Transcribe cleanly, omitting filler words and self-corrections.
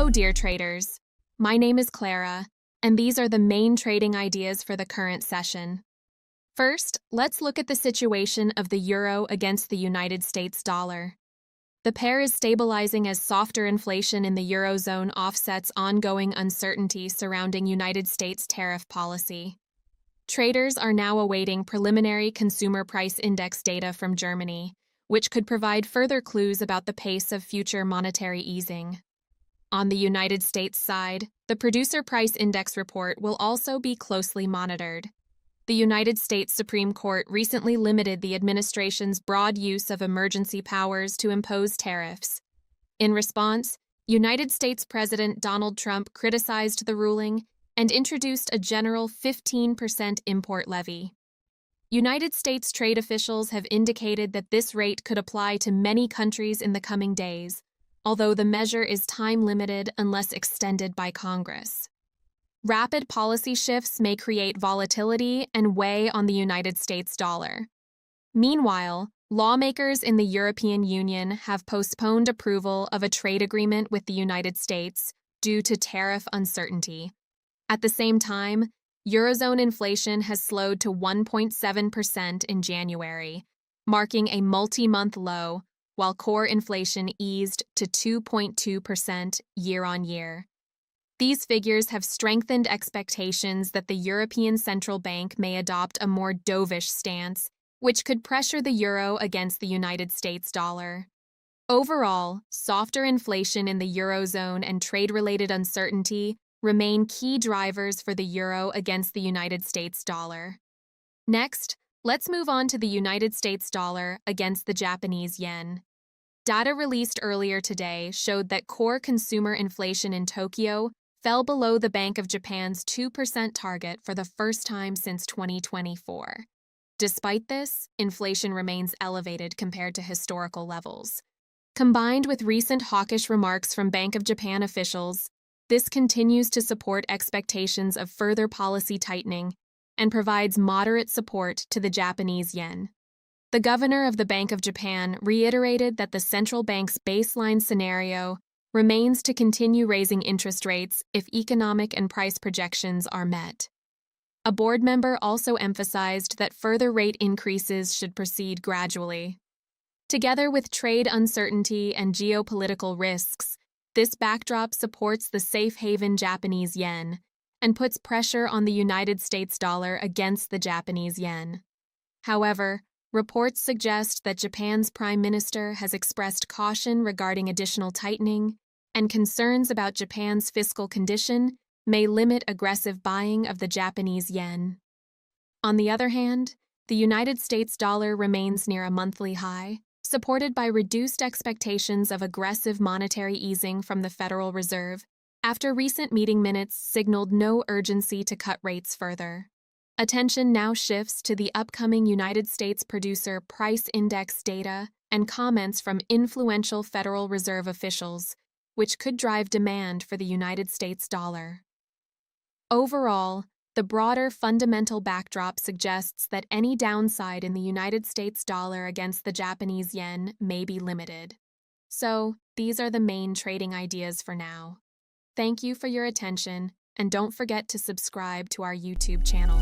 Hello, dear traders. My name is Clara, and these are the main trading ideas for the current session. First, let's look at the situation of the euro against the United States dollar. The pair is stabilizing as softer inflation in the Eurozone offsets ongoing uncertainty surrounding United States tariff policy. Traders are now awaiting preliminary consumer price index data from Germany, which could provide further clues about the pace of future monetary easing. On the United States side, the Producer Price Index report will also be closely monitored. The United States Supreme Court recently limited the administration's broad use of emergency powers to impose tariffs. In response, United States President Donald Trump criticized the ruling and introduced a general 15% import levy. United States trade officials have indicated that this rate could apply to many countries in the coming days, although the measure is time-limited unless extended by Congress. Rapid policy shifts may create volatility and weigh on the United States dollar. Meanwhile, lawmakers in the European Union have postponed approval of a trade agreement with the United States due to tariff uncertainty. At the same time, Eurozone inflation has slowed to 1.7% in January, marking a multi-month low, while core inflation eased to 2.2% year-on-year. These figures have strengthened expectations that the European Central Bank may adopt a more dovish stance, which could pressure the euro against the United States dollar. Overall, softer inflation in the Eurozone and trade-related uncertainty remain key drivers for the euro against the United States dollar. Next, let's move on to the United States dollar against the Japanese yen. Data released earlier today showed that core consumer inflation in Tokyo fell below the Bank of Japan's 2% target for the first time since 2024. Despite this, inflation remains elevated compared to historical levels. Combined with recent hawkish remarks from Bank of Japan officials, this continues to support expectations of further policy tightening and provides moderate support to the Japanese yen. The governor of the Bank of Japan reiterated that the central bank's baseline scenario remains to continue raising interest rates if economic and price projections are met. A board member also emphasized that further rate increases should proceed gradually. Together with trade uncertainty and geopolitical risks, this backdrop supports the safe haven Japanese yen and puts pressure on the United States dollar against the Japanese yen. However, reports suggest that Japan's prime minister has expressed caution regarding additional tightening, and concerns about Japan's fiscal condition may limit aggressive buying of the Japanese yen. On the other hand, the United States dollar remains near a monthly high, supported by reduced expectations of aggressive monetary easing from the Federal Reserve after recent meeting minutes signaled no urgency to cut rates further. Attention now shifts to the upcoming United States Producer Price Index data and comments from influential Federal Reserve officials, which could drive demand for the United States dollar. Overall, the broader fundamental backdrop suggests that any downside in the United States dollar against the Japanese yen may be limited. So, these are the main trading ideas for now. Thank you for your attention, and don't forget to subscribe to our YouTube channel.